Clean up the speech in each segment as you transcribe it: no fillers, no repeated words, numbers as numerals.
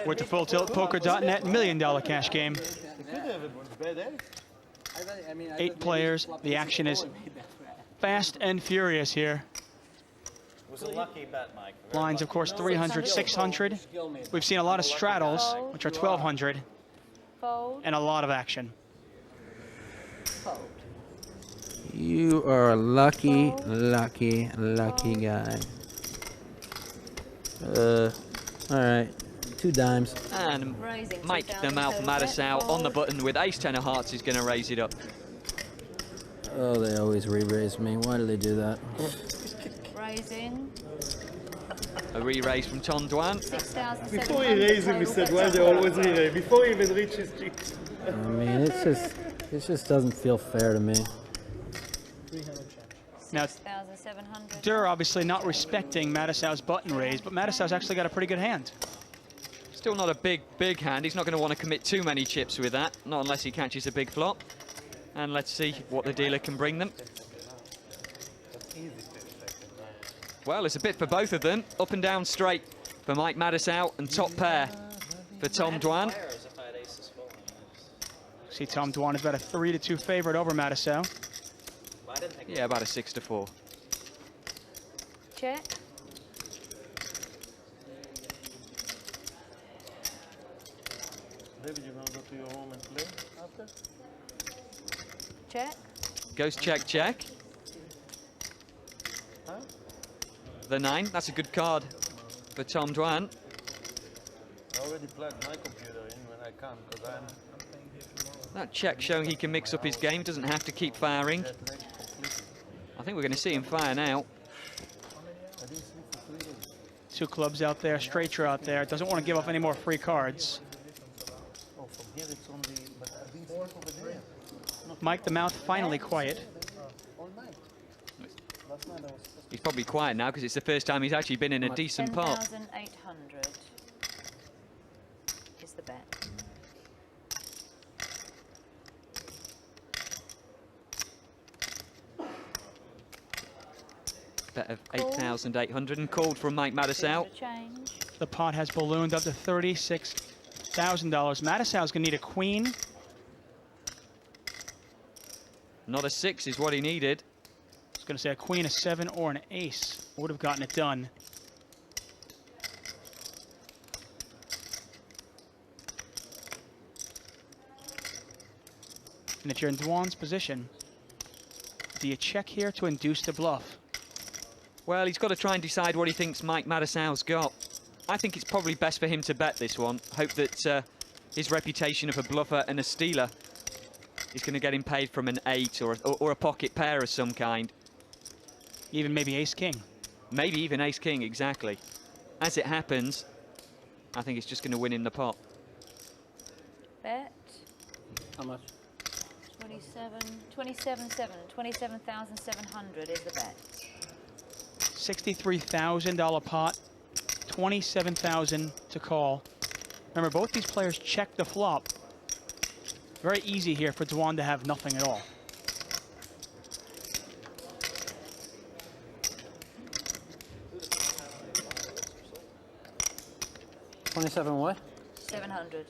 with the fulltiltpoker.net $1 million cash game. 8 players. The action is fast and furious here. It was a lucky bet, Mike. Lines, of course, 300, 600. We've seen a lot of straddles, which are 1,200, and a lot of action. You are a lucky, lucky, lucky guy. All right, 2 dimes. And Mike the Mouth Matusow on the button with ace-10 of hearts is going to raise it up. Oh, they always re-raise me. Why do they do that? Raising. A re-raise from Tom Dwan. Before he raised him, he said, why they always re-raise? Before he even reaches cheeks. I mean, it just doesn't feel fair to me. Now, durrrr obviously not respecting Matusow's button raise, but Matusow's actually got a pretty good hand. Still not a big hand. He's not going to want to commit too many chips with that, not unless he catches a big flop. And let's see what the dealer can bring them. Well, it's a bit for both of them. Up and down straight for Mike Matusow and top pair for Tom Dwan. See, Tom Dwan is about a 3-2 favorite over Matusow. Yeah, about a 6-4. Check. David, you want to go to your home and play after? Check. Goes check, check. Huh? The 9, that's a good card for Tom Dwan. I already plugged my computer in when I come, because I'm... That check showing he can mix up his game, doesn't have to keep firing. I think we're going to see him fire now. 2 clubs out there, straight draw out there. Doesn't want to give up any more free cards. Oh, from here it's only... But I didn't see it over there. Mike the Mouth finally quiet. All night. Last night I was... He's probably quiet now because it's the first time he's actually been in a decent pot. 10,800 is the bet. Bet of 8,800 and called from Mike Matusow. The pot has ballooned up to $36,000. Matusow's going to need a queen. Not a 6 is what he needed. I was going to say a queen, a 7, or an ace would have gotten it done. And if you're in Dwan's position, do you check here to induce the bluff? Well, he's got to try and decide what he thinks Mike Matusow's got. I think it's probably best for him to bet this one. Hope that his reputation of a bluffer and a stealer is going to get him paid from an 8 or a pocket pair of some kind. Even maybe ace-king. Maybe even ace-king, exactly. As it happens, I think it's just going to win in the pot. Bet. How much? 27,700 is the bet. $63,000 pot, $27,000 to call. Remember, both these players check the flop. Very easy here for Dwan to have nothing at all. $27 what? 700.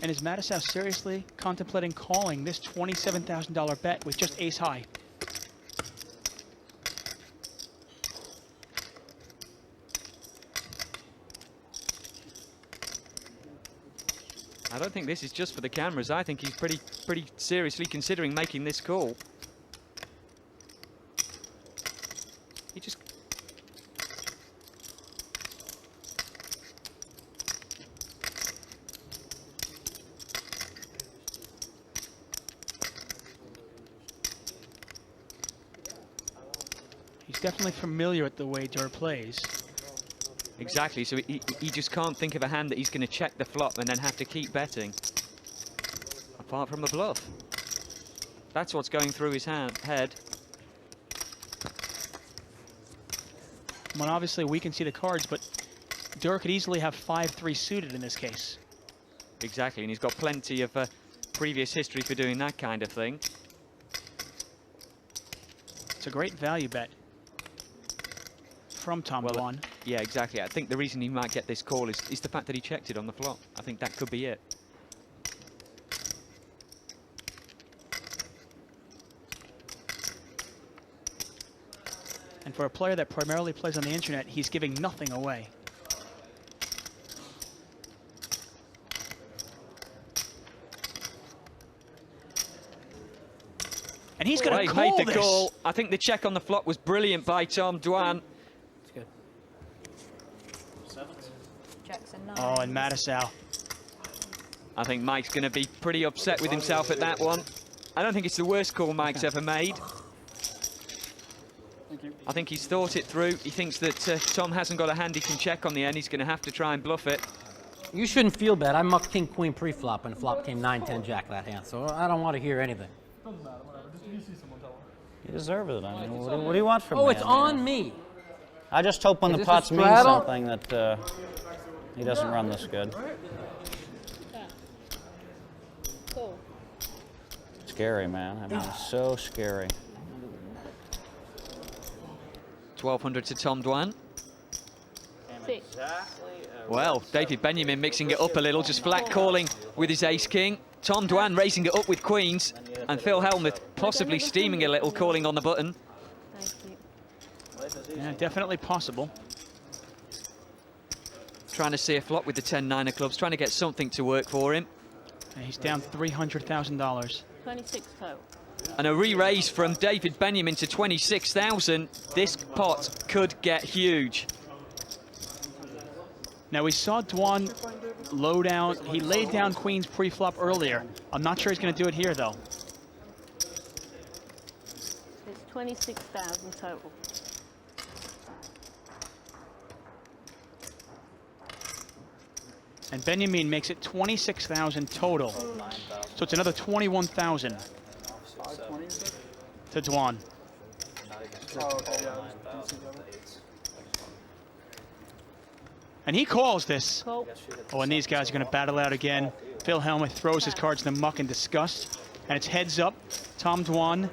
And is Matusow seriously contemplating calling this $27,000 bet with just ace high? I don't think this is just for the cameras. I think he's pretty seriously considering making this call. He just... He's definitely familiar with the way durrrr plays. Exactly, so he just can't think of a hand that he's going to check the flop and then have to keep betting. Apart from a bluff. That's what's going through his head. Well, obviously we can see the cards, but durrrr could easily have 5-3 suited in this case. Exactly, and he's got plenty of previous history for doing that kind of thing. It's a great value bet from Tom Dwan. Yeah, exactly. I think the reason he might get this call is the fact that he checked it on the flop. I think that could be it. And for a player that primarily plays on the internet, he's giving nothing away. And he's going to call made the this. call. I think the check on the flop was brilliant by Tom Dwan. It's good. Jackson 9. Oh, and Matusow. I think Mike's going to be pretty upset with himself at that one. I don't think it's the worst call Mike's ever made. I think he's thought it through. He thinks that Tom hasn't got a hand he can check on the end. He's going to have to try and bluff it. You shouldn't feel bad. I mucked king queen pre-flop and the flop came 9-10 jack that hand, so I don't want to hear anything. You deserve it. I mean, what do you want from me? Oh, it's on me. I just hope when Is the this a pots mean straddle? something that he doesn't run this good. Cool. Scary, man. I mean, it's so scary. 1200 to Tom Dwan. 6. Well, David Benyamine mixing it up a little, just flat calling with his ace-king. Tom Dwan raising it up with queens. And Phil Hellmuth possibly steaming a little, calling on the button. Thank you. Yeah, definitely possible. Trying to see a flop with the 10-9 of clubs, trying to get something to work for him. And he's down $300,000. 26 total. And a re-raise from David Benyamine to 26,000. This pot could get huge. Now we saw Dwan low down. He laid down queens pre-flop earlier. I'm not sure he's going to do it here though. It's 26,000 total. And Benyamine makes it 26,000 total. So it's another 21,000 to Dwan. And he calls this. Cool. Oh, and these guys are going to battle out again. Phil Hellmuth throws his cards in the muck in disgust. And it's heads up. Tom Dwan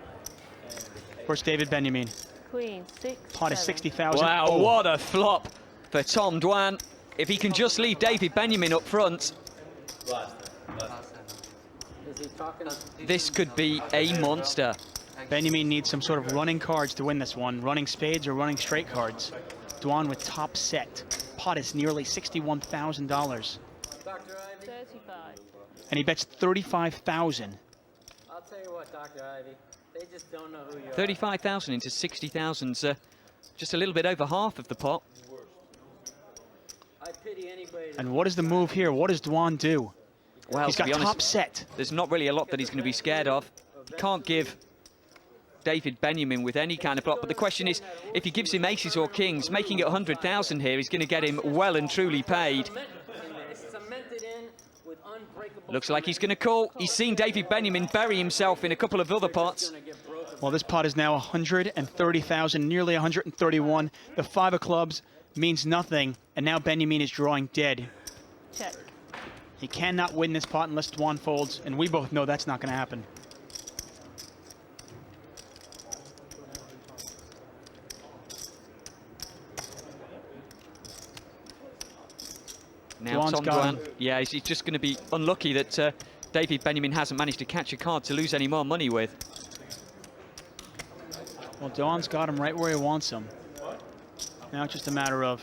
versus David Benyamine. Queen 6. Pot is 60,000. Wow, Oh. what a flop for Tom Dwan. If he can just leave David Benyamine up front, this could be a monster. Benyamine needs some sort of running cards to win this one. Running spades or running straight cards. Dwan with top set. Pot is nearly $61,000. 35. And he bets 35,000. I'll tell you what, Dr. Ivey, they just don't know who you are. 35,000 into 60,000's just a little bit over half of the pot. I pity anybody. And what is the move here? What does Dwan do? Well, He's to got be honest, top set. there's not really a lot that he's going to be scared of. He can't give David Benyamine with any kind of flop. But the question is, if he gives him aces or kings, making it 100,000 here, he's going to get him well and truly paid. Looks like he's going to call. He's seen David Benyamine bury himself in a couple of other pots. Well, this pot is now 130,000, nearly 131. The 5 of clubs means nothing, and now Benyamine is drawing dead. Check. He cannot win this pot unless Dwan folds, and we both know that's not going to happen. Now Dwan's Tom got Duan, him. yeah, he's just going to be unlucky that David Benyamine hasn't managed to catch a card to lose any more money with. Well, Dwan's got him right where he wants him. Now it's just a matter of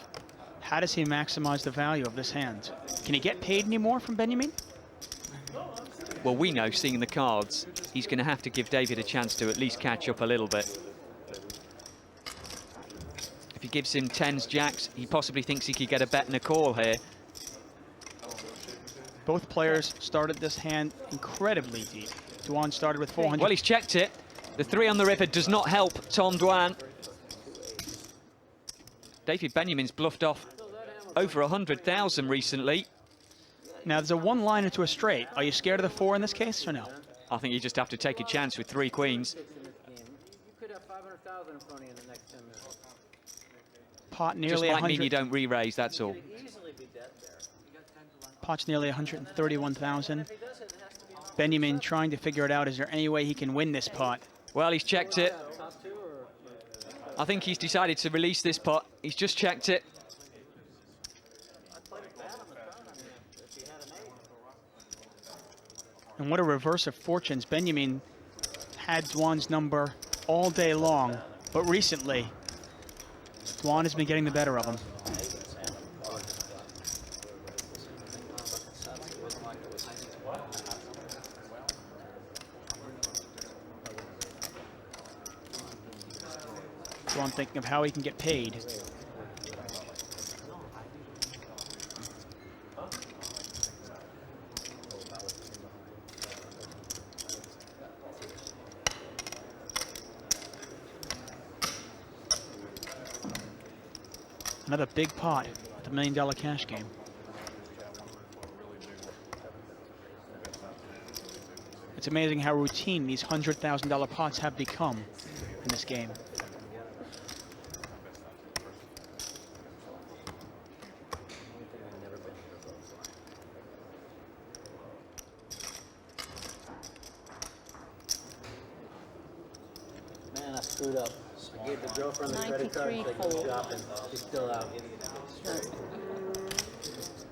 how does he maximize the value of this hand? Can he get paid any more from Benyamine? Well, we know, seeing the cards, he's going to have to give David a chance to at least catch up a little bit. If he gives him 10s, jacks, he possibly thinks he could get a bet and a call here. Both players started this hand incredibly deep. Dwan started with 400. Well, he's checked it. The 3 on the river does not help Tom Dwan. David Benyamine's bluffed off over 100,000 recently. Now there's a 1 line into a straight. Are you scared of the 4 in this case or no? I think you just have to take a chance with 3 queens. You could have 500,000 in front of you in the next 10 minutes. Pot Just nearly might 100. mean you don't re-raise, that's all. Easily be dead there. Pot's nearly 131,000. Benyamine trying to figure it out. Is there any way he can win this pot? Well, he's checked it. I think he's decided to release this pot. He's just checked it. And what a reverse of fortunes. Benyamine had Dwan's number all day long, but recently, Dwan has been getting the better of him. Dwan thinking of how he can get paid. Another big pot at the $1 million cash game. It's amazing how routine these $100,000 pots have become in this game. Man, I screwed up. I gave the girlfriend the credit card to go shopping. She's still out.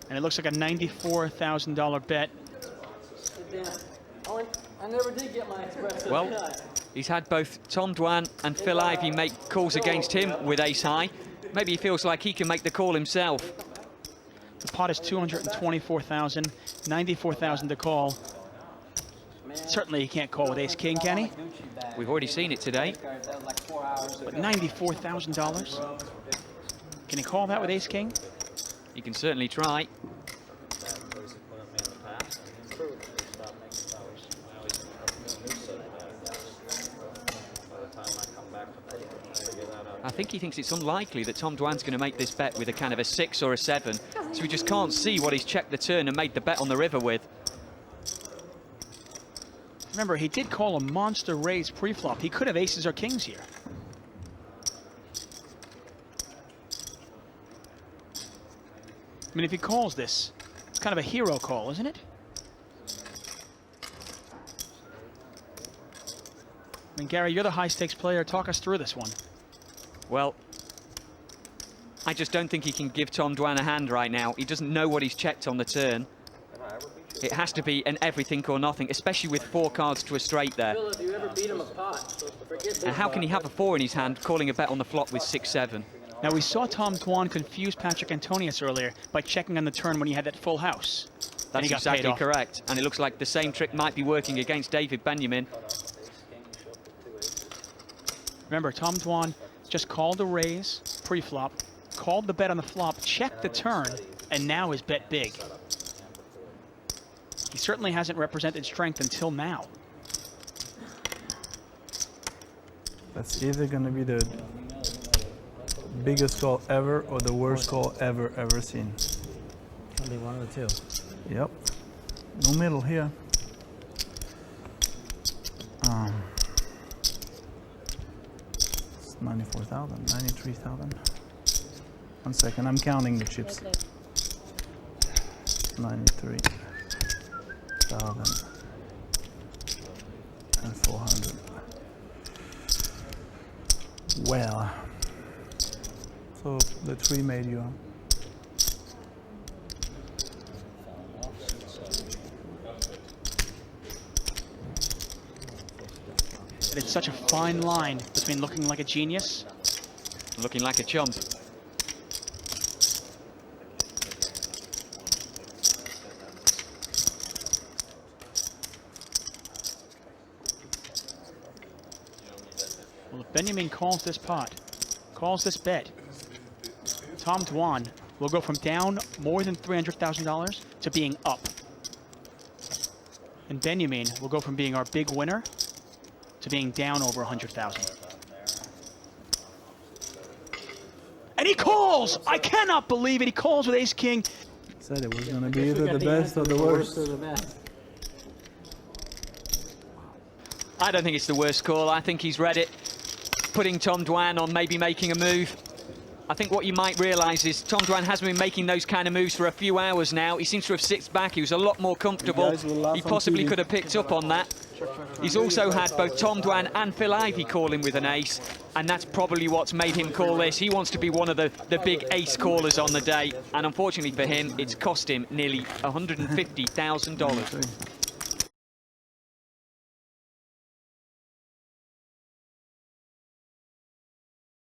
And it looks like a $94,000 bet. I never did get my espresso. Well, he's had both Tom Dwan and Phil Ivey make calls against him with ace high. Maybe he feels like he can make the call himself. The pot is 224,000, 94,000 to call. Certainly he can't call with ace king, can he? We've already seen it today. But $94,000? Can he call that with ace king? He can certainly try. I think he thinks it's unlikely that Tom Dwan's going to make this bet with a kind of a 6 or a 7, so we just can't see what he's checked the turn and made the bet on the river with. Remember, he did call a monster raise pre-flop. He could have aces or kings here. I mean, if he calls this, it's kind of a hero call, isn't it? I mean, Gary, you're the high-stakes player. Talk us through this one. Well, I just don't think he can give Tom Dwan a hand right now. He doesn't know what he's checked on the turn. It has to be an everything or nothing, especially with 4 cards to a straight there. Phil, if you ever beat him a pot, And how can he have a 4 in his hand, calling a bet on the flop with 6-7? Now, we saw Tom Dwan confuse Patrick Antonius earlier by checking on the turn when he had that full house. That's exactly correct. And it looks like the same trick might be working against David Benyamine. Remember, Tom Dwan just called a raise pre-flop, called the bet on the flop, checked the turn, and now is bet big. He certainly hasn't represented strength until now. That's either going to be the biggest call ever or the worst call ever seen. Can be one of the two. Yep. No middle here. It's 94,000, 93,000. 1 second, I'm counting the chips. 93,000 and 400. Well, so the 3 made you. And it's such a fine line between looking like a genius and looking like a chump. Well, if Benyamine calls this pot, calls this bet, Tom Dwan will go from down more than $300,000 to being up. And Benyamine will go from being our big winner to being down over 100,000. And he calls! I cannot believe it. He calls with ace king. Said it was going to be either the best or the worst. I don't think it's the worst call. I think he's read it, putting Tom Dwan on maybe making a move. I think what you might realise is Tom Dwan hasn't been making those kind of moves for a few hours now. He seems to have sits back. He was a lot more comfortable. He possibly could have picked up on that. He's also had both Tom Dwan and Phil Ivey call him with an ace, and that's probably what's made him call this. He wants to be one of the big ace callers on the day, and unfortunately for him, it's cost him nearly $150,000.